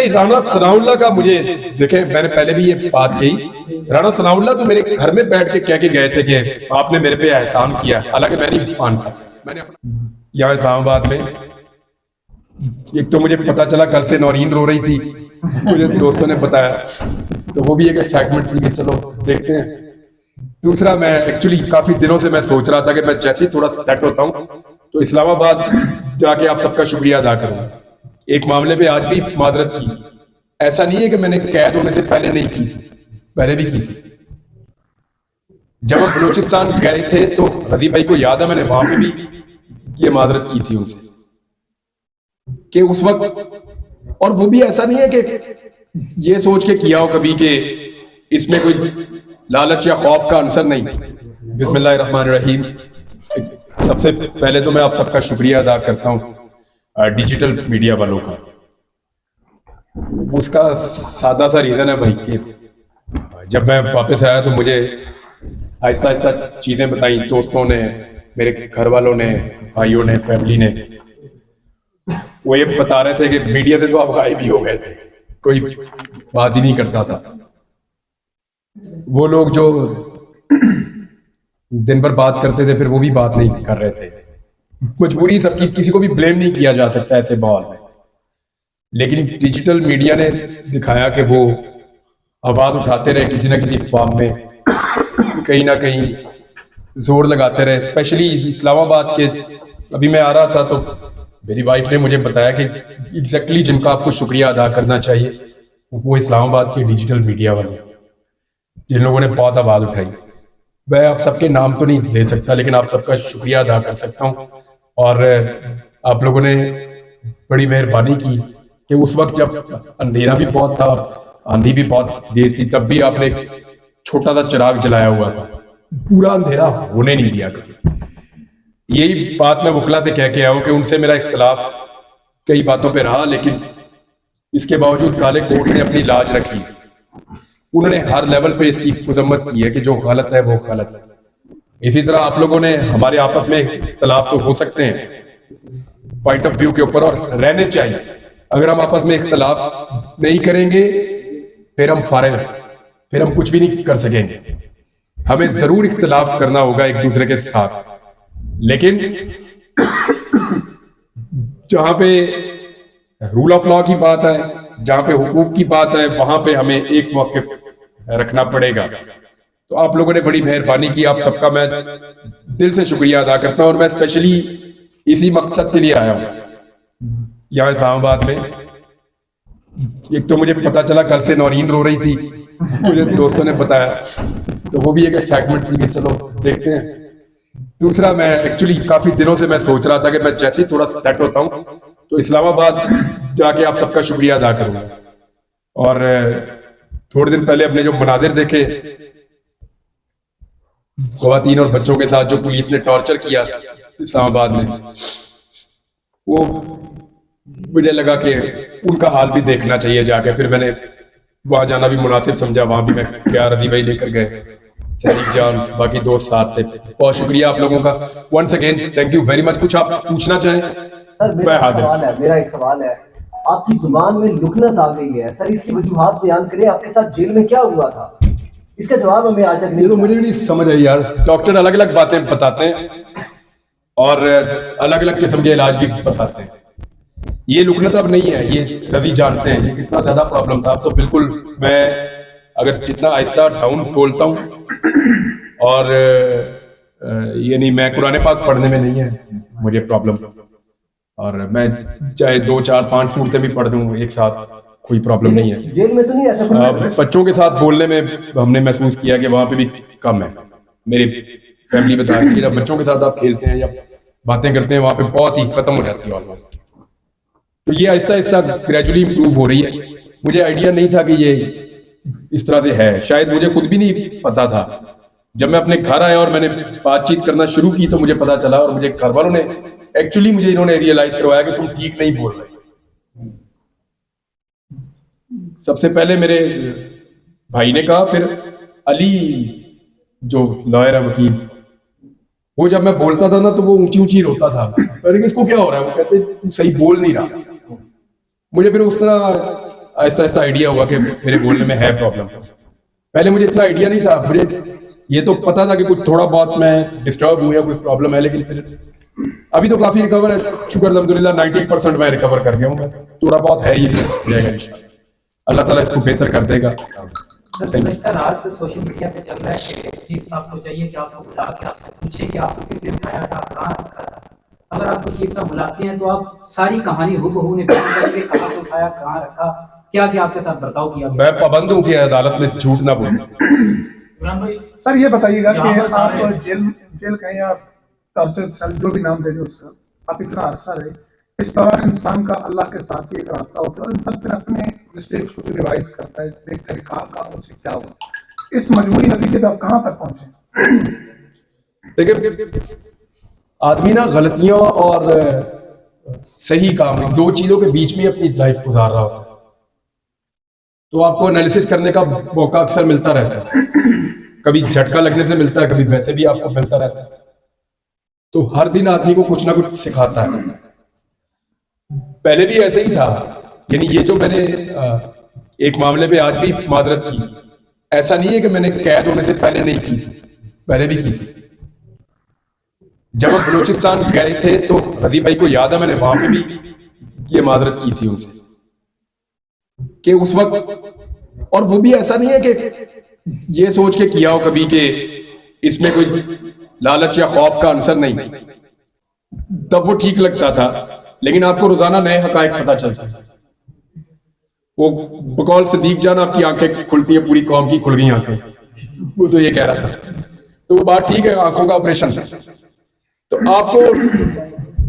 नहीं, राणा सनाउल्लाह का मुझे देखें, मैंने पहले भी ये बात कही, राणा सनाउल्लाह तो मेरे घर में बैठ के कह के गए थे कि आपने मेरे पे एहसान किया, हालांकि मैं नहीं मानता। मैंने यहाँ इस्लामाबाद में एक तो मुझे पता चला कल से नौरीन रो रही थी, मुझे दोस्तों ने बताया, तो वो भी एक एक्साइटमेंट थी कि चलो देखते हैं। दूसरा, मैं एक्चुअली काफी दिनों से मैं सोच रहा था कि मैं जैसे ही थोड़ा सेट होता हूँ तो इस्लामाबाद जाके आप सबका शुक्रिया अदा करूंगा। एक मामले पे आज भी माजरत की, ऐसा नहीं है कि मैंने कैद होने से पहले नहीं की थी, पहले भी की थी। जब हम बलूचिस्तान गए थे तो रजी भाई को याद है, मैंने वहां पे भी ये माजरत की थी उनसे कि उस वक्त, और वो भी ऐसा नहीं है कि ये सोच के किया हो कभी कि इसमें कोई लालच या खौफ का अंसर नहीं। बिस्मिल्लाहिर्रहमानिर्रहीम। सबसे पहले तो मैं आप सबका शुक्रिया अदा करता हूँ डिजिटल मीडिया वालों का। उसका सादा सा रीजन है भाई कि जब मैं वापस आया तो मुझे आहिस्ता आहिस्ता चीजें बताई दोस्तों ने, मेरे घर वालों ने, भाइयों ने, फैमिली ने। वो ये बता रहे थे कि मीडिया से तो आप गायब ही हो गए थे, कोई बात ही नहीं करता था। वो लोग जो दिन भर बात करते थे फिर वो भी बात नहीं कर रहे थे। मजबूरी सबकी, किसी को भी ब्लेम नहीं किया जा सकता ऐसे माहौल में। लेकिन डिजिटल मीडिया ने दिखाया कि वो आवाज उठाते रहे किसी ना किसी फॉर्म में, कहीं ना कहीं जोर लगाते रहे। स्पेशली इस्लामाबाद के, अभी मैं आ रहा था तो मेरी वाइफ ने मुझे बताया कि एग्जैक्टली जिनका आपको शुक्रिया अदा करना चाहिए वो इस्लामाबाद के डिजिटल मीडिया वाले, जिन लोगों ने बहुत आवाज उठाई। मैं आप सबके नाम तो नहीं ले सकता लेकिन आप सबका शुक्रिया अदा कर सकता हूँ। और आप लोगों ने बड़ी मेहरबानी की कि उस वक्त जब अंधेरा भी बहुत था और आंधी भी बहुत तेज थी, तब भी आपने एक छोटा सा चिराग जलाया हुआ था, पूरा अंधेरा होने नहीं दिया कभी। यही बात मैं वकला से कह के आया हूँ कि उनसे मेरा इख्तलाफ कई बातों पे रहा, लेकिन इसके बावजूद काले कोर्ट ने अपनी लाज रखी। उन्होंने हर लेवल पे इसकी मजम्मत की है कि जो गलत है वो गलत है। इसी तरह आप लोगों ने, हमारे आपस में इख्तलाफ तो हो सकते हैं पॉइंट ऑफ व्यू के ऊपर और रहने चाहिए। अगर हम आपस में इख्तलाफ नहीं करेंगे फिर हम फारिग, फिर हम कुछ भी नहीं कर सकेंगे। हमें जरूर इख्तलाफ करना होगा एक दूसरे के साथ, लेकिन जहां पे रूल ऑफ लॉ की बात है, जहां पे हुकूक की बात है, वहां पे हमें एक मौक़िफ़ रखना पड़ेगा। तो आप लोगों ने बड़ी मेहरबानी की, आप सबका मैं दिल से शुक्रिया अदा करता हूं। और मैं स्पेशली इसी मकसद के लिए आया हूं यहाँ इस्लामाबाद में। एक तो मुझे पता चला कल से नौरीन रो रही थी, मुझे दोस्तों ने बताया, तो वो भी एक एक्साइटमेंट थी कि चलो देखते हैं। दूसरा, मैं एक्चुअली काफी दिनों से मैं सोच रहा था कि मैं जैसे ही थोड़ा सेट होता हूँ तो इस्लामाबाद जाके आप सबका शुक्रिया अदा करूंगा। और थोड़े दिन पहले अपने जो मनाजिर देखे ख्वातीन और बच्चों के साथ जो पुलिस ने टॉर्चर किया इस्लामाबाद में, वो मुझे लगा कि उनका हाल भी देखना चाहिए जाके। फिर मैंने वहां जाना भी मुनासिब समझा, वहां भी मैं गया, रजी भाई लेकर गए, सैनिक जान, बाकी दोस्त साथ थे। बहुत शुक्रिया आप लोगों का, once again thank you very much. कुछ आप पूछना चाहें? सर मेरा एक सवाल है, आपकी जुबान में लुकनत आ गई है सर, इसकी वजूहात बयान करें। आपके साथ जेल में क्या हुआ था, इसका जवाब हमें आज तक नहीं। तो मुझे नहीं समझ आई यार। डॉक्टर अलग अलग बातें बताते हैं और अलग अलग किस्म के इलाज भी बताते हैं। ये लुकनत अब नहीं है, ये रवि जानते हैं ये कितना ज्यादा प्रॉब्लम था। तो बिल्कुल मैं अगर जितना आहिस्ता डाउन बोलता हूँ, और ये नहीं, मैं कुरान पाक पढ़ने में नहीं है मुझे प्रॉब्लम, और मैं चाहे 2, 4, 5 सूरतें भी पढ़ दूं एक साथ, कोई प्रॉब्लम नहीं है। जेल में तो नहीं ऐसा कुछ? बच्चों के साथ बोलने में हमने महसूस किया कि वहां पे भी कम है। मेरी फैमिली बता रही है कि जब बच्चों के साथ आप खेलते हैं या बातें करते हैं वहां पे बहुत ही खत्म हो जाती है ऑलमोस्ट। तो ये आहिस्ता आहिस्ता ग्रेजुअली इंप्रूव हो रही है। मुझे आइडिया नहीं था कि ये इस तरह से है, शायद मुझे खुद भी नहीं पता था। जब मैं अपने घर आया और मैंने बातचीत करना शुरू की तो मुझे पता चला, और मुझे घर वालों ने एक्चुअली मुझे इन्होंने रियलाइज करवाया कि तुम ठीक नहीं बोल रहे। सबसे पहले मेरे भाई ने कहा, फिर अली जो लॉयर है, वकील, वो जब मैं बोलता था ना तो वो ऊंची ऊंची रोता था, अरे इसको क्या हो रहा है? वो कहते तू सही बोल नहीं रहा। मुझे फिर उस तरह आहिस्ता आहिस्ता आइडिया हुआ कि मेरे बोलने में है प्रॉब्लम। पहले मुझे इतना आइडिया नहीं था, मुझे ये तो पता था कि कुछ थोड़ा बहुत मैं डिस्टर्ब हूँ या कोई प्रॉब्लम है, लेकिन फिर अभी तो काफी रिकवर है, शुक्र अल्हम्दुलिल्लाह 90% मैं रिकवर कर गया हूँ। मैं थोड़ा बहुत है, ये भी हो जाएगा इंशाल्लाह, अल्लाह ताला इसको बेहतर कर देगा। सर गुज़श्ता रात सोशल मीडिया पे चल रहा है कि चीफ साहब को चाहिए कि आपको बुला के आपसे पूछे कि आपको किसने उठाया था, कहाँ रखा था। अगर आपको चीफ साहब बुलाते हैं तो आप सारी कहानी हूबहू निकाल करके कहाँ से उठाया, कहाँ रखा, क्या क्या आपके साथ बर्ताव किया। मैं पाबंद हूँ कि अदालत में झूठ ना बोलूं। सर ये बताइएगा कि आप जेल कहें या टॉर्चर सेल, जो भी नाम दे दो उसका, आप इतना अरसा रहे, इस तरह इंसान का अल्लाह के साथ ही एक रास्ता होता है और इंसान फिर अपने मिस्टेक्स को रिवाइज करता है, देखता है कहाँ मुझसे क्या हुआ। इस मजबूरी नतीजे पे आप कहाँ तक पहुंचे? देखिए, आदमी ना गलतियों और सही काम, दो चीजों के बीच में अपनी लाइफ गुजार रहा होता है, तो आपको एनालिसिस करने का मौका अक्सर मिलता रहता है। कभी झटका लगने से मिलता है, कभी वैसे भी आपको मिलता रहता है। तो हर दिन आदमी को कुछ ना कुछ सिखाता है। पहले भी ऐसे ही था, यानी ये जो मैंने एक मामले पे आज भी माजरत की, ऐसा नहीं है कि मैंने कैद होने से पहले नहीं की थी, पहले भी की थी। जब हम बलूचिस्तान गए थे तो रजी भाई को याद है, मैंने वहां पे भी ये माजरत की थी उनसे कि उस वक्त, और वो भी ऐसा नहीं है कि ये सोच के किया हो कभी कि इसमें कोई लालच या खौफ का आंसर नहीं, तब वो ठीक लगता था। लेकिन आपको रोजाना नए हकायक पता चलते हैं। वो बकौल सिद्दीक जान, आपकी आंखें खुलती है, पूरी कौम की खुल गई आंखें, वो तो ये कह रहा था। तो वो बात ठीक है, आंखों का ऑपरेशन। तो आपको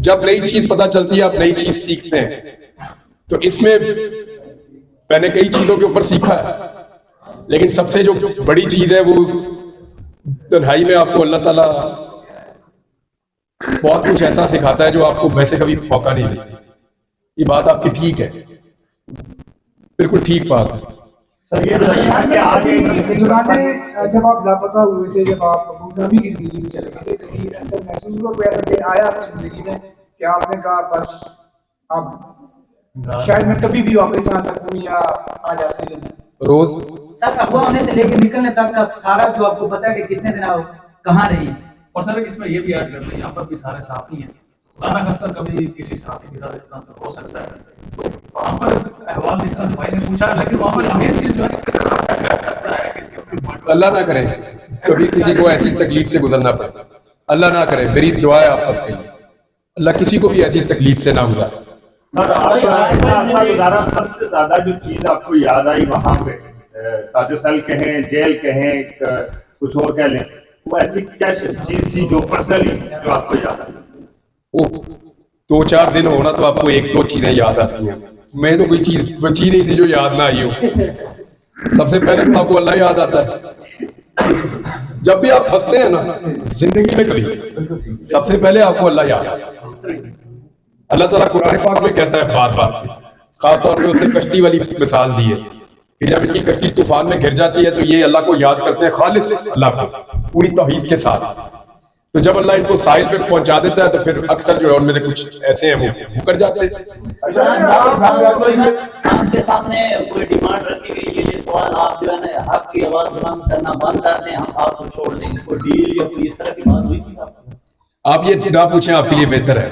जब नई चीज पता चलती है, आप नई चीज सीखते हैं। तो इसमें मैंने कई चीजों के ऊपर सीखा है, लेकिन सबसे जो बड़ी चीज है वो तन्हाई में आपको अल्लाह ताला बहुत कुछ ऐसा सिखाता है जो आपको वैसे कभी मौका नहीं देती। ये बात आपकी ठीक है, बिल्कुल ठीक बात है। सर ये जब आप लापता हुए थे, जब आप गुमनामी की जिंदगी में चले गए थे, कहीं ऐसा महसूस हुआ, कोई ऐसा दिन आया आपकी जिंदगी में कि आपने कहा बस अब शायद मैं कभी भी वापस आ सकता हूँ या आ जाते हैं? रोज सर अगवा होने से लेकर निकलने तक का सारा जो आपको पता है कि कितने दिन आप कहाँ रही। और सर इसमें ये भी ऐड करते हैं, यहाँ पर भी सारे साथी हैं, खुदा ना खास्ता कभी किसी साथी के साथ इस तरह से हो सकता है। तो वहाँ पर अहवाल जिस तरह से भाई ने पूछा, लेकिन वहाँ पर मेन चीज जो है किस तरह का कर सकता है, किसके अल्लाह ना करे कभी किसी को ऐसी तकलीफ से गुजरना पड़े, अल्लाह ना करे। मेरी दुआ है आप सबके लिए, अल्लाह किसी को भी ऐसी तकलीफ से ना गुजारे। सर आपका गुजारा सबसे ज्यादा जो चीज आपको याद आई वहां पे, ताजसेल कहें, जेल कहें, कुछ और कह लें, वो ऐसी क्या चीज थी जो पर्सनली जो आपको याद आई? वो 2-4 दिन होना तो आपको 1-2 चीजें याद आती हैं। मैं तो कोई चीज बची नहीं थी जो याद ना आई हो। सबसे पहले तो आपको अल्लाह याद आता है। जब भी आप फंसते हैं ना जिंदगी में, कभी सबसे पहले आपको अल्लाह याद आता है। अल्लाह ताला कुरान पाक में कहता है बार बार, खासतौर पे उसने कश्ती वाली मिसाल दी है कि जब इनकी कश्ती तूफान में गिर जाती है तो ये अल्लाह को याद करते हैं, खालिस अल्लाह को पूरी तौहीद के साथ। तो जब अल्लाह इनको साहिल पे पहुंचा देता है तो फिर अक्सर जो है उनमें से कुछ ऐसे हैं वो मुकर जाते हैं। आपके सामने कोई डिमांड रखी गई है, ये सवाल आप जो है ना हक की आवाज बुलंद करना बंद कर दें, हम आपको छोड़ देंगे, कोई डील या कोई इस तरह की बात हुई थी आपको? आप ये ना पूछें, आपके लिए बेहतर है।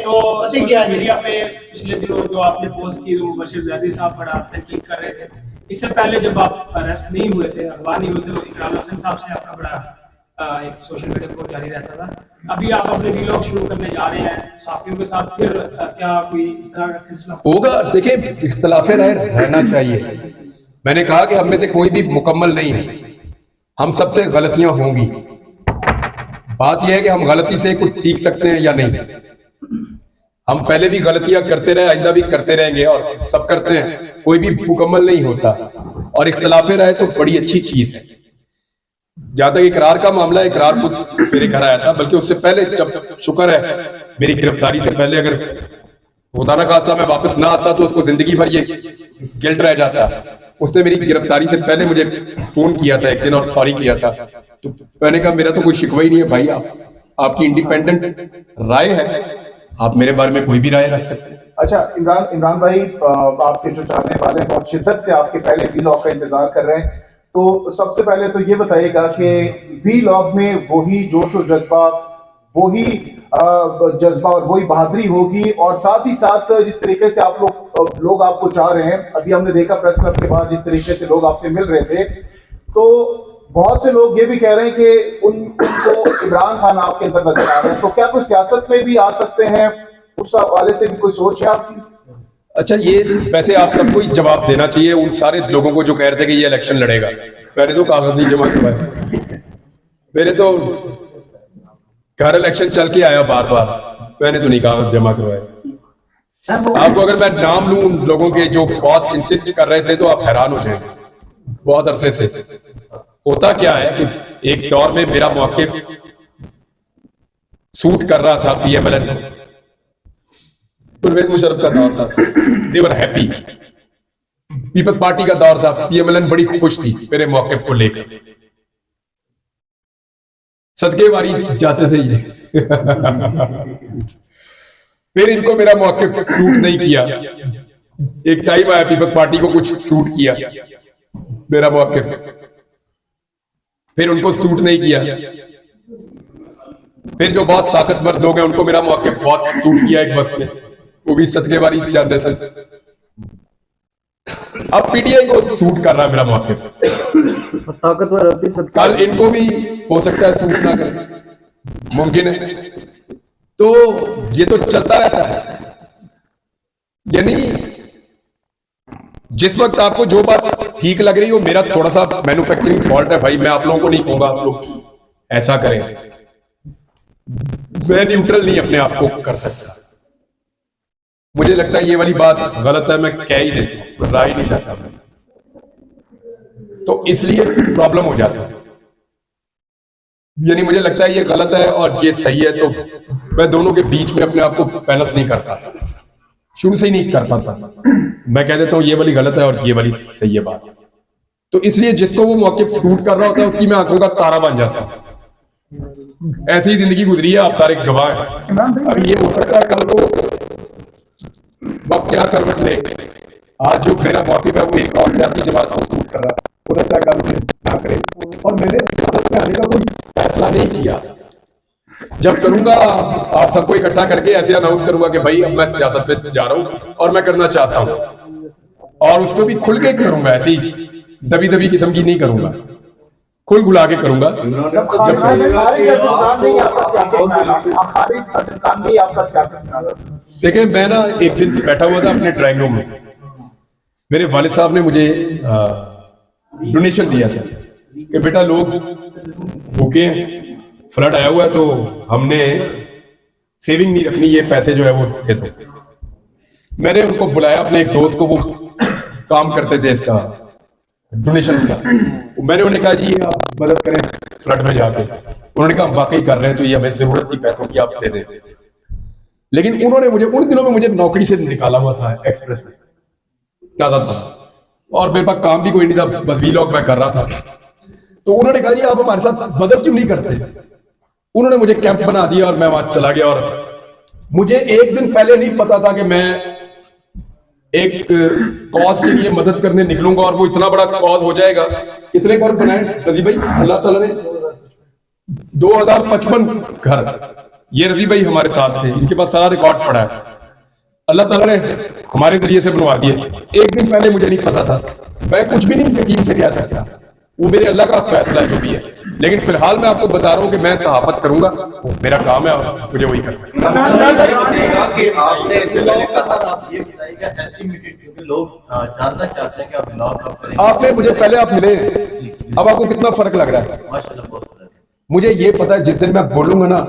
तो सोशल मीडिया पे पिछले दिनों जो आपने पोस्ट की, वो बशीर जैदी साहब बड़ा तहकीक कर रहे थे। इससे पहले जब आप अरेस्ट नहीं हुए थे, अगवा नहीं हुए थे, तो इकराम हसन साहब से आपका बड़ा एक सोशल मीडिया पर जारी रहता था। अभी आप अपने वीलॉग शुरू करने जा रहे हैं साथियों के साथ, फिर क्या कोई इस तरह का सिलसिला होगा? देखिए, इख्तिलाफे राय रहना चाहिए। मैंने कहा कि हम में से कोई भी मुकम्मल नहीं है, हम सबसे गलतियां होंगी। बात यह है कि हम गलती से कुछ सीख सकते हैं या नहीं। हम पहले भी गलतियां करते रहे, आइंदा भी करते रहेंगे, और सब करते हैं, कोई भी मुकम्मल नहीं होता। और इख्तिलाफे राय तो बड़ी अच्छी चीज है। जहां तक इकरार का मामला है, इकरार खुद मेरे घर आया था, बल्कि उससे पहले, जब शुक्र है मेरी गिरफ्तारी से पहले अगर खुदा ना खास्ता मैं वापस ना आता तो उसको जिंदगी भर ये गिल्ट रह जाता। उसने मेरी गिरफ्तारी से पहले मुझे फोन किया था एक दिन और सॉरी किया था। तो मैंने कहा मेरा तो कोई शिकवा ही नहीं है भाई, आपकी इंडिपेंडेंट राय है, आप मेरे बारे में कोई भी राय रख सकते हैं। अच्छा इमरान भाई, आपके जो चाहने वाले बहुत शिद्दत से आपके पहले वीलॉग का इंतजार कर रहे हैं, तो सबसे पहले तो ये बताइएगा कि वीलॉग में वही जोश और जज्बा, वही जज्बा और वही बहादुरी होगी, और साथ ही साथ जिस तरीके से आप लोग आपको चाह रहे हैं, अभी हमने देखा प्रेस क्लब के बाद जिस तरीके से लोग आपसे मिल रहे थे, तो बहुत से लोग ये भी कह रहे हैं कि उनको इमरान खान आपके अंदर नजर आ रहे हैं, तो क्या कोई सियासत में भी आ सकते हैं, उस हवाले से भी कोई सोच है आपकी? अच्छा, ये वैसे आप सबको ही जवाब देना चाहिए उन सारे लोगों को जो कह रहे थे कि ये इलेक्शन लड़ेगा। मैंने तो कागज नहीं जमा करवाए, मेरे तो घर इलेक्शन चल के आया बार बार, मैंने तो नहीं कागज जमा करवाए। आपको अगर मैं नाम लूं उन लोगों के जो बहुत इंसिस्ट कर रहे थे तो आप हैरान हो जाएंगे। बहुत अरसे से होता क्या है कि एक दौर में मेरा मौक़िफ़ सूट कर रहा था PMLN, परवेज मुशर्रफ का दौर था, दे वर हैप्पी। पीपल्स पार्टी का दौर था, PMLN बड़ी खुश थी मेरे मौक़िफ़ को लेकर, सदके वारी जाते थे ये। फिर इनको मेरा मौक़िफ़ सूट नहीं किया, एक टाइम आया पीपल्स पार्टी को कुछ सूट किया मेरा मौक़िफ़, फिर उनको सूट नहीं किया। फिर जो बहुत ताकतवर लोग हैं उनको मेरा मौक़िफ़ बहुत सूट किया एक वक्त में, वो भी सदके वारी जाते थे। अब PTI को सूट कर रहा है मेरा मौक़िफ़, ताकतवर कल इनको भी हो सकता है सूट ना करे, मुमकिन है। तो ये तो चलता रहता है, यानी जिस वक्त आपको जो बात ठीक लग रही हो, मेरा थोड़ा सा मैन्युफैक्चरिंग फॉल्ट है भाई, मैं आप लोगों को नहीं कहूंगा आप लोग ऐसा करें, मैं न्यूट्रल नहीं अपने आप को कर सकता। मुझे लगता है ये वाली बात गलत है, मैं कह ही देता हूं, राय नहीं चाहता, तो इसलिए प्रॉब्लम हो जाता है। यानी मुझे लगता है ये गलत है और ये सही है, तो मैं दोनों के बीच में अपने आप को बैलेंस नहीं कर पाता, शुरू से ही नहीं कर पाता। मैं कह देता हूं ये वाली गलत है और ये वाली सही है बात, तो इसलिए जिसको वो मौक़िफ़ सूट कर रहा होता है उसकी मैं आंखों का तारा बन जाता हूं। ऐसी ही जिंदगी गुजरी है, आप सारे गवाह हैं। अब ये हो सकता है कल को वक्त क्या करवट ले, आज जो मेरा मौक़िफ़ है वो एक और सियासी जमात को सूट कर रहा है, हो सकता है कल क्या करे। और मैंने सियासत में आने का कोई फैसला नहीं किया, जब करूंगा आप सबको इकट्ठा करके ऐसे अनाउंस करूंगा कि भाई अब मैं सियासत पे जा रहा हूं और मैं करना चाहता हूं, और उसको भी खुल के करूंगा, ऐसी दबी दबी किस्म की नहीं करूंगा, खुल खुला के करूंगा। देखिए, मैं ना एक दिन बैठा हुआ था अपने ड्राइंग रूम में, मेरे वालिद साहब ने मुझे डोनेशन दिया था कि बेटा लोग भूखे हैं, फ्लड आया हुआ है, तो हमने सेविंग नहीं रखनी, ये पैसे जो है वो दे दो। मैंने उनको बुलाया, अपने एक दोस्त को, वो काम करते थे इसका डोनेशन का, मैंने उन्हें कहा जी आप मदद करें फ्लड में जाके। उन्होंने कहा वाकई कर रहे हैं, तो ये हमें जरूरत थी पैसों की, आप दे दें। लेकिन उन्होंने मुझे उन दिनों में मुझे नौकरी से निकाला हुआ था एक्सप्रेस में, ज्यादा था, और मेरे पास काम भी कोई नहीं था, बस वीलॉग मैं कर रहा था। तो उन्होंने कहा जी आप हमारे साथ मदद क्यों नहीं करते। उन्होंने मुझे कैंप बना दिया और मैं वहां चला गया, और मुझे एक दिन पहले नहीं पता था कि मैं एक कॉज के लिए मदद करने निकलूंगा और वो इतना बड़ा कॉज हो जाएगा। कितने घर बनाए रजी भाई अल्लाह ताला ने? 2055 घर। ये रजी भाई हमारे साथ थे, इनके पास सारा रिकॉर्ड पड़ा है, अल्लाह ताला ने हमारे जरिए से बनवा दिए। एक दिन पहले मुझे नहीं पता था, मैं कुछ भी नहीं यकीन से कह सकता, वो मेरे अल्लाह का फैसला जो भी है। लेकिन फिलहाल मैं आपको बता रहा हूँ कि मैं सहाफत करूंगा, मेरा काम है और मुझे वही करना है। आपने मुझे पहले आप मिले, अब आपको कितना फर्क लग रहा है? मुझे ये पता है जिस दिन मैं बोलूंगा ना,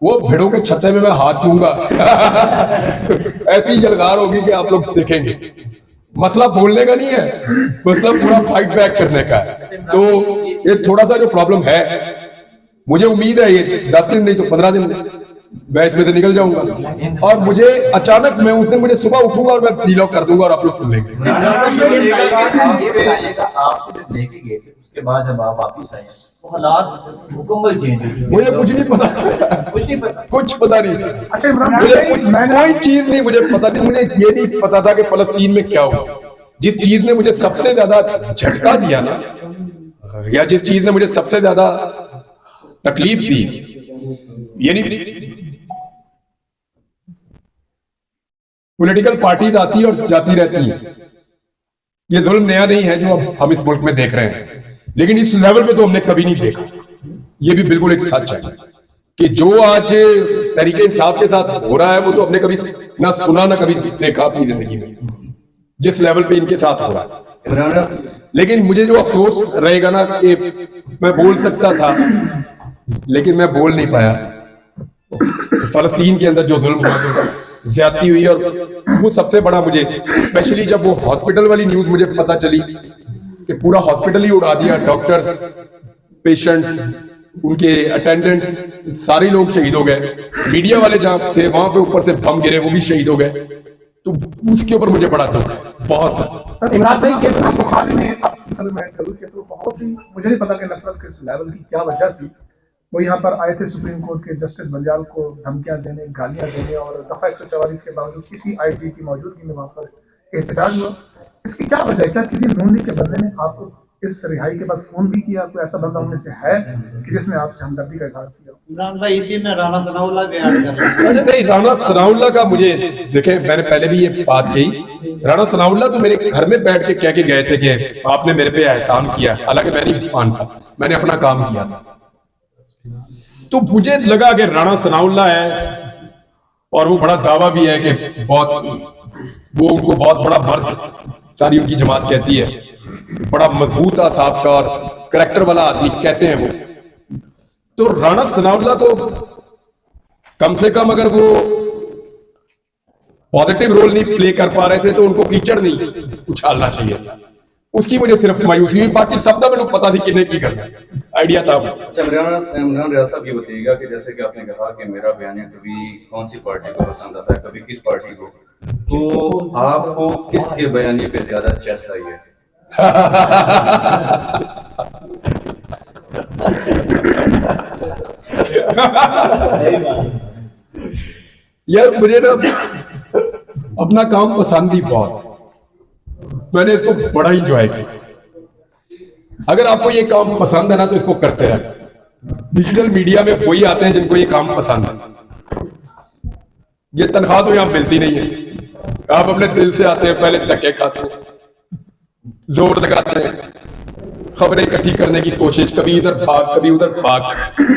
वो भेड़ों के छत्ते में मैं हाथ दूंगा ऐसी जलगार होगी कि आप लोग देखेंगे। मसला बोलने का नहीं है, मसला पूरा फाइट बैक करने का है। तो ये थोड़ा सा जो प्रॉब्लम है, मुझे उम्मीद है ये 10 दिन नहीं तो 15 दिन मैं इसमें से निकल जाऊंगा। और मुझे अचानक मैं उस दिन मुझे सुबह उठूंगा और मैं वीलॉग कर दूंगा और आप लोग सुन लेंगे। उसके बाद जब आप वापिस आए हालात मुकम्मल चेंज हो चुके हैं। मुझे कुछ नहीं पता, कुछ नहीं पता। कुछ पता नहीं था। अच्छा इमरान मुझे भाई, कुछ कोई चीज नहीं मुझे पता थी। मुझे ये नहीं पता था कि फलस्तीन में क्या हुआ। जिस चीज ने मुझे सबसे ज्यादा झटका दिया ना, या जिस चीज ने मुझे सबसे ज्यादा तकलीफ दी, यानी पॉलिटिकल पार्टीज आती है और जाती रहती है। ये जुल्म नया नहीं है जो अब हम इस मुल्क में देख रहे हैं, लेकिन इस लेवल पे तो हमने कभी नहीं देखा। ये भी बिल्कुल एक सच है कि जो आज तहरीके इंसाफ के साथ हो रहा है वो तो हमने कभी ना सुना ना कभी देखा अपनी जिंदगी में, जिस लेवल पे इनके साथ हो रहा है। लेकिन मुझे जो अफसोस रहेगा ना कि मैं बोल सकता था लेकिन मैं बोल नहीं पाया। फलस्तीन के अंदर जो जुल्म हुआ, जो ज्यादती हुई, और वो सबसे बड़ा मुझे, स्पेशली जब वो हॉस्पिटल वाली न्यूज मुझे पता चली कि पूरा हॉस्पिटल ही उड़ा दिया, डॉक्टर्स, पेशेंट्स, उनके अटेंडेंट्स, सारे लोग शहीद हो गए। मीडिया वाले जहां थे वहां पे ऊपर से बम गिरे, वो भी शहीद हो गए। तो उसके ऊपर मुझे बड़ा दुख है, बहुत सा। सर इमरान भाई के बुखारी ने मैं करूँ कि तो बहुत ही मुझे नहीं पता कि नफरत किस लेवल की क्या वजह थी। वो यहाँ पर आए थे सुप्रीम कोर्ट के जस्टिस बंजाल को धमकियां देने, गालियां देने, और दफा 144 के बावजूद किसी आईजी की मौजूदगी में वहां पर एहतजाज हुआ। इसकी क्या वजह है? क्या किसी नूनी के बंदे ने आपको इस रिहाई के बाद फोन भी किया? कोई ऐसा बंदा उनमें से है कि जिसने आपसे हमदर्दी का इजहार किया? इमरान भाई इसी में राना सनाउल्लाह भी ऐड कर रहे हैं। अच्छा नहीं, राना सनाउल्लाह का मुझे देखें, मैंने पहले भी ये बात कही, राना सनाउल्लाह तो मेरे घर में बैठ के कह के गए थे कि आपने मेरे पे एहसान किया, हालांकि मैं नहीं मानता, मैंने अपना काम किया था। तो मुझे लगा कि राना सनाउल्लाह है और वो बड़ा दावा भी है कि बहुत, वो उनको बहुत बड़ा मर्द सारी उनकी जमात कहती है, बड़ा मजबूत आसाब का और करैक्टर वाला आदमी कहते हैं वो। तो राना सनाउल्लाह तो कम से कम अगर वो पॉजिटिव रोल नहीं प्ले कर पा रहे थे तो उनको कीचड़ नहीं उछालना चाहिए था। उसकी मुझे सिर्फ मायूसी हुई, बाकी सब तो मेरे को पता थी किन्हें की करना, आइडिया था। अच्छा इमरान रियाज साहब, ये बताइएगा कि जैसे कि आपने कहा कि मेरा बयानिया कभी कौन सी पार्टी को पसंद आता है, कभी किस पार्टी को, तो आपको किसके बयानिए पे ज्यादा चेस आई है? यार मुझे ना अपना काम पसंद ही बहुत, मैंने इसको बड़ा ही इंजॉय किया। अगर आपको ये काम पसंद है ना तो इसको करते रहे। डिजिटल मीडिया में वही आते हैं जिनको ये काम पसंद है। ये तनख्वाह तो यहां मिलती नहीं है, आप अपने दिल से आते हैं, पहले धक्के खाते हैं, जोर लगाते हैं, खबरें इकट्ठी करने की कोशिश, कभी इधर भाग कभी उधर भाग।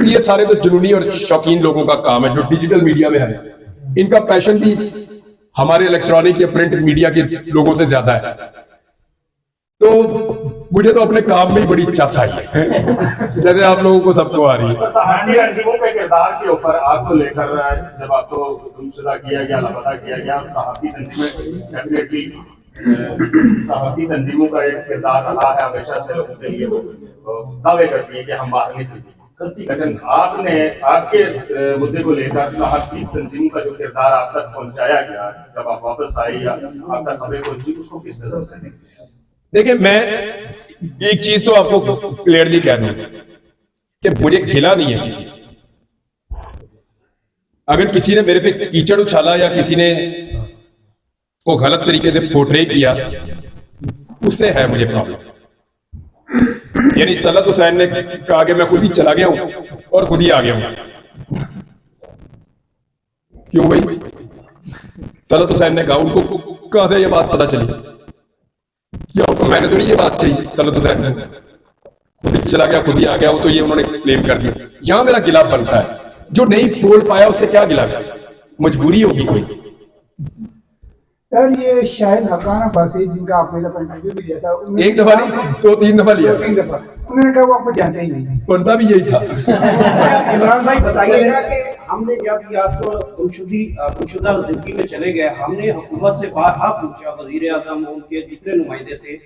ये सारे तो जुनूनी और शौकीन लोगों का काम है जो डिजिटल मीडिया में है। इनका पैशन भी हमारे इलेक्ट्रॉनिक या प्रिंट मीडिया के लोगों से ज्यादा है। तो मुझे तो अपने काम में ही बड़ी चास आई है जैसे आप लोगों को सबको आ रही है। सहानी रंजीमों के किरदार के ऊपर आपको लेकर जब आपको गुमशुदा किया गया, लापता किया गया, सहाफ़ी तंजीमें डेफिनेटली सहाफ़ी तंजीमों का एक किरदार रहा है हमेशा से, लोगों के लिए वो दावे करती है कि हम बाहर नहीं करती। लेकिन आपने आपके मुद्दे को लेकर सहाफ़ी तंजीमों का जो किरदार आप तक पहुंचाया गया, जब आप वापस आए या आप तक खबरें पहुंची, उसको किस नजर से देखते हैं? देखिए, मैं एक चीज तो आपको क्लियरली कह दूं कि मुझे गिला नहीं है किसी से। अगर किसी ने मेरे पे कीचड़ उछाला या किसी ने को गलत तरीके से पोर्ट्रे किया, उससे है मुझे प्रॉब्लम। यानी तलत हुसैन ने कहा कि मैं खुद ही चला गया हूं और खुद ही आ गया हूं। क्यों भाई? तलत हुसैन ने कहा, उनको कहां से ये बात पता चली? या तो मैंने तो नहीं ये बात कही, तलत हुसैन ने खुद ही चला गया खुद ही आ गया, वो तो ये उन्होंने क्लेम कर दिया। यहां मेरा गिला बनता है, जो नहीं बोल पाया उससे क्या गिला, मजबूरी होगी कोई। सर ये शायद हकान अब्बासी जिनका आपने इंटरव्यू भी दिया था, एक दफा नहीं, दो तीन दफा लिया, उन्होंने कहा वो आपको जानते ही नहीं। बनता भी यही था। इमरान भाई बताइएगा कि हमने जब ये आपको गुमशुदा जिंदगी में चले गए, हमने हुकूमत से बारहा पूछा, वजीर आजम उनके जितने नुमाइंदे थे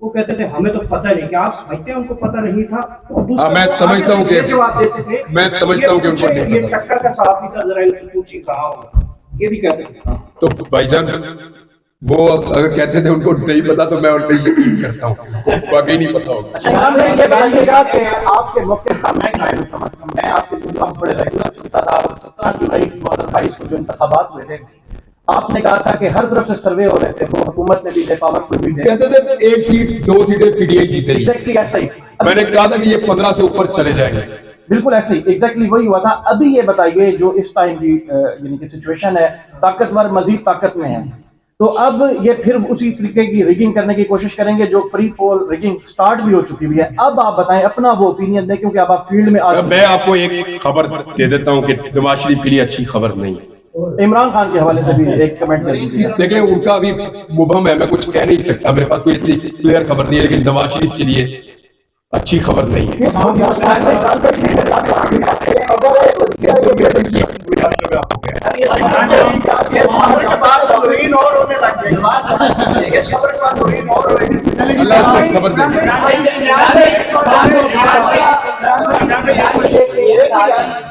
वो कहते थे हमें तो पता नहीं। क्या आप समझते हैं उनको पता नहीं था? और मैं समझता हूँ कि जवाब देते थे, मैं समझता हूँ कि उनको नहीं पता। टक्कर का साफ ही था, जरा इनसे पूछिए कहाँ होगा, ये भी कहते थे। तो भाईजान वो अगर कहते थे उनको नहीं पता तो मैं उन पर यकीन करता हूँ, वाकई नहीं पता होगा। ये बताइएगा कि आपके मौके का मैं कायम कम से कम मैं आपके प्रोग्राम बड़े रेगुलर सुनता था और 17 जुलाई 2022 को जो इंतखाबात हुए थे आपने कहा था कि हर तरफ से सर्वे हो रहे थे, वो हुकूमत ने भी दे, पावरफुल भी दे, कहते थे 1 सीट 2 सीटें पीटीआई जीतेगी। एग्जैक्टली ऐसा ही मैंने कहा था कि ये 15 से ऊपर चले जाएंगे। बिल्कुल ऐसे ही एग्जैक्टली वही हुआ था। अभी ये बताइए जो इस टाइम की यानी कि सिचुएशन है, ताकतवर मजीद ताकत में है, तो अब ये फिर उसी तरीके की रिगिंग करने की कोशिश करेंगे जो प्री पोल रिगिंग स्टार्ट भी हो चुकी हुई है। अब आप बताएं अपना वो ओपिनियन दें, क्योंकि अब आप फील्ड में आ मैं आपको एक खबर दे देता हूँ कि नवाज शरीफ के लिए अच्छी खबर नहीं है। इमरान खान के हवाले से भी एक कमेंट कर दीजिए। देखिए उनका अभी मुबहम है, मैं कुछ कह नहीं सकता, मेरे पास कोई इतनी क्लियर खबर नहीं है, लेकिन नवाज शरीफ के लिए अच्छी खबर नहीं है। अल्लाह उसको सब्र दे।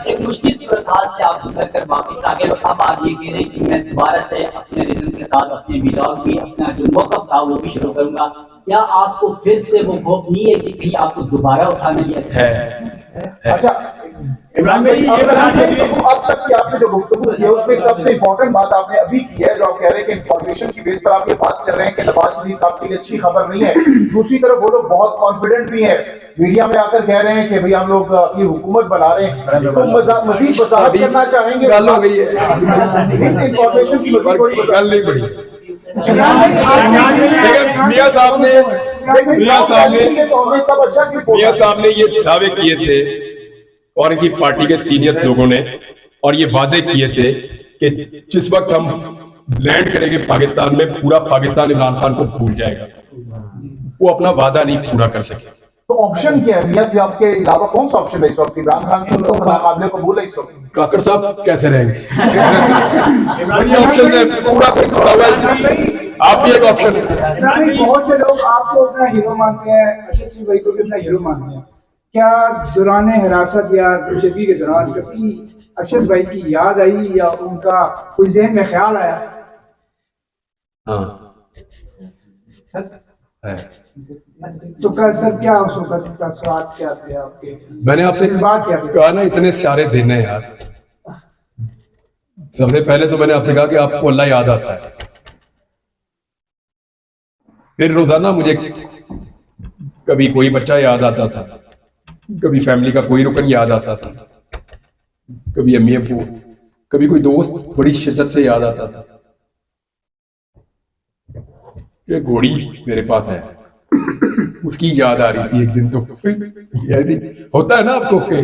एक मुश्किल सूरत से आप गुजर कर वापस आ गए, अब आप ये कह रहे हैं कि मैं दोबारा से अपने रिदम के साथ अपने व्लॉग भी अपना जो मौक़िफ़ था वो भी शुरू करूंगा। क्या आपको फिर से वो खौफ नहीं है कि कहीं आपको दोबारा उठाना लिया है? अच्छा इमरान भाई, अब तक की आपने जो गुफ्तगू की है उसमें सबसे इम्पोर्टेंट बात आपने अभी की है, जो आप कह रहे हैं कि इंफॉर्मेशन की बेस पर आप ये बात कर रहे हैं कि नवाज शरीफ साहब के लिए अच्छी खबर नहीं है। दूसरी तरफ वो लोग बहुत कॉन्फिडेंट भी है, मीडिया में आकर कह रहे हैं कि भाई हम लोग अपनी हुकूमत बना रहे हैं, तो मजीद वजाहत करना चाहेंगे? गल हो गई है इस इंफॉर्मेशन की गल नहीं बढ़ी। मियां साहब ने ये दावे किए थे और इनकी पार्टी के सीनियर लोगों ने, और ये वादे किए थे कि जिस वक्त हम लैंड करेंगे पाकिस्तान में, पूरा पाकिस्तान इमरान खान को भूल जाएगा। वो अपना वादा नहीं पूरा कर सके। तो ऑप्शन क्या है मियां साहब के अलावा? कौन सा ऑप्शन है इस वक्त? इमरान खान को तो नाकाबिले कबूल है इस वक्त। काकड़ साहब कैसे रहेंगे? ऑप्शन है पूरा आप भी एक ऑप्शन है। बहुत से लोग आपको अपना हीरो मानते हैं, अरशद शरीफ भाई को भी अपना हीरो मानते हैं। क्या दौरान हिरासत या दुर्शगी के दौरान कभी अरशद भाई की याद आई या उनका कोई ज़हन में ख्याल आया? हाँ है। तो कल सर क्या उस वक्त का स्वाद क्या थे आपके? मैंने आपसे बात क्या कहा ना, इतने सारे दिन है यार। सबसे पहले तो मैंने आपसे कहा कि आपको अल्लाह याद आता है, फिर रोजाना मुझे कभी कोई बच्चा याद आता था, कभी फैमिली का कोई रुकन याद आता था, कभी अम्मी अब्बू, कभी कोई दोस्त बड़ी शिद्दत से याद आता था। ये घोड़ी मेरे पास है, उसकी याद आ रही थी एक दिन। तो यानी होता है ना आपको के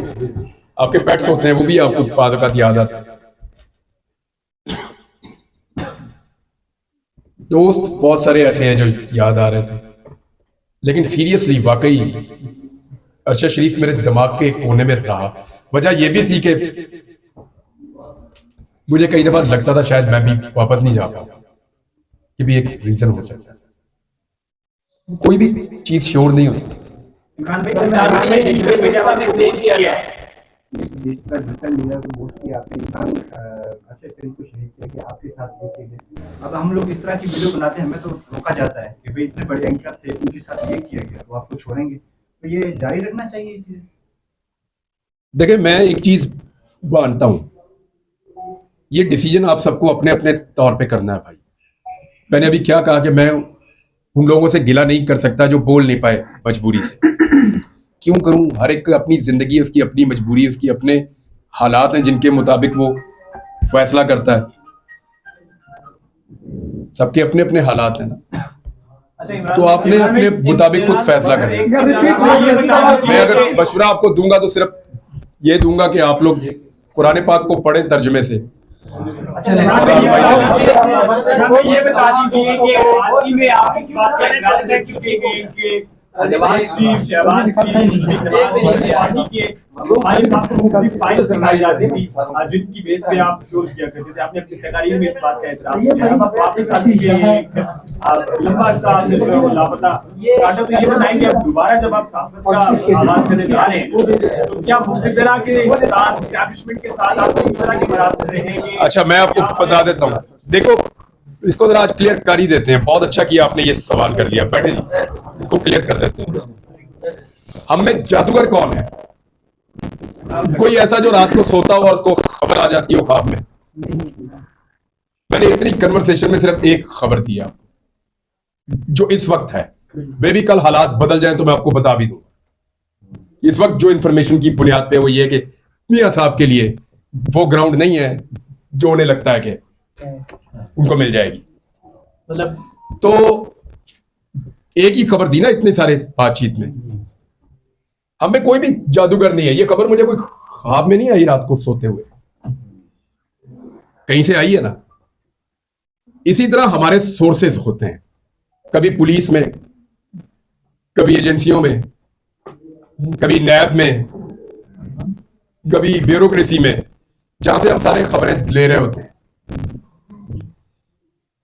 आपके पेट्स होते हैं, वो भी आपको बाद वक़्त याद आता है। दोस्त बहुत सारे ऐसे हैं जो याद आ रहे थे, लेकिन सीरियसली वाकई अरशद शरीफ मेरे दिमाग के कोने में रहा। वजह यह भी थी कि मुझे कई दफा लगता था शायद मैं भी वापस नहीं जा पाऊंगा, ये भी एक रीजन हो सकता है। कोई भी चीज श्योर नहीं होती। अब हम लोग इस तरह की वीडियो बनाते हैं, हमें तो रोका जाता है कि भाई इतने बड़े एंकर थे, उनके साथ ये किया गया तो आपको छोड़ेंगे, तो ये जारी रखना चाहिए। देखिए मैं एक चीज मानता हूं, ये डिसीजन आप सबको अपने अपने तौर पे करना है भाई। मैंने अभी क्या कहा कि मैं उन लोगों से गिला नहीं कर सकता जो बोल नहीं पाए मजबूरी से। क्यों करूं? हर एक अपनी जिंदगी, उसकी अपनी मजबूरी, उसकी अपने हालात हैं जिनके मुताबिक वो फैसला करता है। सबके अपने अपने हालात हैं, तो आपने अपने मुताबिक खुद फैसला करना। मैं अगर मशवरा आपको दूंगा तो सिर्फ ये दूंगा कि आप लोग कुरान पाक को पढ़ें तर्जमे से। अच्छा, ये बता दीजिए कि हाल ही में आप इस बात का इकरार कर चुके हैं कि शहबाज पार्टी के फाइल दिखाई जाती थी जिनकी बेस पे आप शोज किया करते थे। आपने अपनी तकारीर में इस बात का इतराज किया। अब आप वापस आती है लंबा अर्सा आपने लापता काटा, तो ये सुनाई कि अब दोबारा जब आप साहब का आगाज करने जा रहे हैं तो क्या मुख्तदरा के साथ, एस्टैब्लिशमेंट के साथ आप इस तरह के मरासम रहेंगे? अच्छा मैं आपको बता देता हूँ, देखो इसको जरा आज क्लियर कर ही देते हैं। बहुत अच्छा किया आपने ये सवाल कर दिया, बैठे जी, इसको क्लियर कर देते हैं। हम में जादूगर कौन है? कोई ऐसा जो रात को सोता हो और उसको खबर आ जाती हो ख्वाब में? मैंने इतनी कन्वर्सेशन में सिर्फ एक खबर दी आपको जो इस वक्त है। मे भी कल हालात बदल जाएं तो मैं आपको बता भी दूंगा। इस वक्त जो इंफॉर्मेशन की बुनियाद पे वो ये कि मियां साहब के लिए वो ग्राउंड नहीं है जो उन्हें लगता है कि उनको मिल जाएगी। मतलब तो एक ही खबर दी ना इतने सारे बातचीत में। हमें कोई भी जादूगर नहीं है। ये खबर मुझे कोई ख्वाब में नहीं आई रात को सोते हुए, कहीं से आई है ना। इसी तरह हमारे सोर्सेज होते हैं, कभी पुलिस में, कभी एजेंसियों में, कभी नैब में, कभी ब्यूरोक्रेसी में, जहां से हम सारे खबरें ले रहे होते हैं।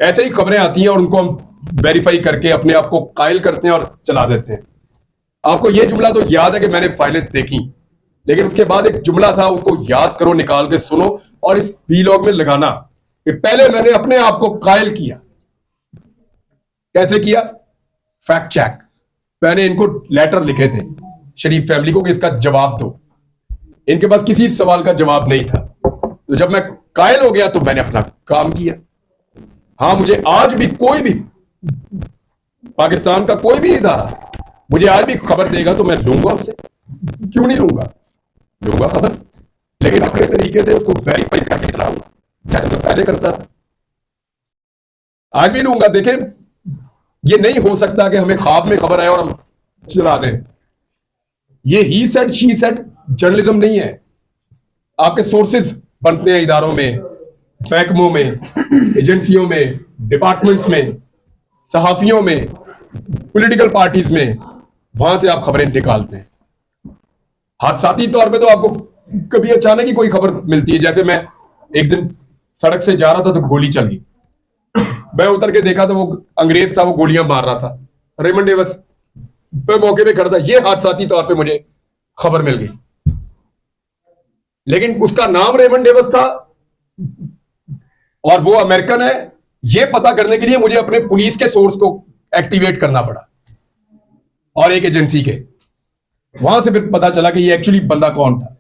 ऐसे ही खबरें आती हैं और उनको हम वेरीफाई करके अपने आप को कायल करते हैं और चला देते हैं। आपको यह जुमला तो याद है कि मैंने फाइलें देखी, लेकिन उसके बाद एक जुमला था, उसको याद करो, निकाल के सुनो और इस वीलॉग में लगाना कि पहले मैंने अपने आप को कायल किया। कैसे किया? Fact check. मैंने इनको लेटर लिखे थे शरीफ फैमिली को कि इसका जवाब दो। इनके पास किसी सवाल का जवाब नहीं था। तो जब मैं कायल हो गया तो मैंने अपना काम किया। हाँ, मुझे आज भी कोई भी पाकिस्तान का कोई भी इदारा मुझे आज भी खबर देगा तो मैं लूंगा उससे। क्यों नहीं लूंगा? लूंगा खबर, लेकिन अपने तरीके से उसको वेरीफाई करके चलाऊंगा, जैसे मैं पहले करता था। आज भी लूंगा। देखें, ये नहीं हो सकता कि हमें ख्वाब में खबर आए और हम चला दें। ये he said she said journalism नहीं है। आपके सोर्सेज बनते हैं इदारों में, महकमों में, एजेंसियों में, डिपार्टमेंट्स में, सहाफियों में, पॉलिटिकल पार्टीज में। वहां से आप खबरें निकालते हैं। हादसाती तौर पे तो आपको कभी अचानक ही कोई खबर मिलती है। जैसे मैं एक दिन सड़क से जा रहा था तो गोली चल गई। मैं उतर के देखा तो वो अंग्रेज था, वो गोलियां मार रहा था। रेमंड डेविस पे मौके पे खड़ा था। ये हादसाती तौर पे मुझे खबर मिल गई, लेकिन उसका नाम रेमंड डेविस था और वो अमेरिकन है। ये पता करने के लिए मुझे अपने पुलिस के सोर्स को एक्टिवेट करना पड़ा और एक एजेंसी के। वहां से फिर पता चला कि ये एक्चुअली बंदा कौन था।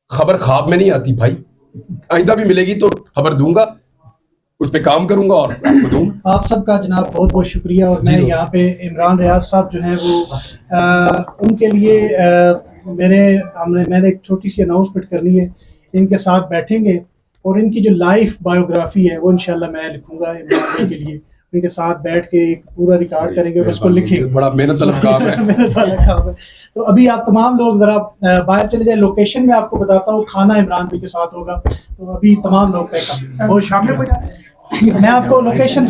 खबर ख्वाब में नहीं आती भाई। आइंदा भी मिलेगी तो खबर दूंगा, उस पर काम करूंगा और आपको दूंगा। आप सबका जनाब बहुत बहुत शुक्रिया। और मैं यहाँ पे इमरान रियाज साहब जो हैं वो उनके लिए मैंने एक छोटी सी अनाउंसमेंट करनी है। इनके साथ बैठेंगे और इनकी जो लाइफ बायोग्राफी है वो इंशाल्लाह मैं लिखूंगा इमरान के लिए। उनके साथ बैठ के एक पूरा रिकॉर्ड करेंगे और उसको लिखेंगे। बड़ा मेहनत तलब काम है। मेहनत वाला काम है। तो अभी आप तमाम लोग जरा बाहर चले जाए। लोकेशन में आपको बताता हूँ, खाना इमरान भाई के साथ होगा। तो अभी तमाम लोग पैक। बहुत शामिल हो जाए। मैं आपको लोकेशन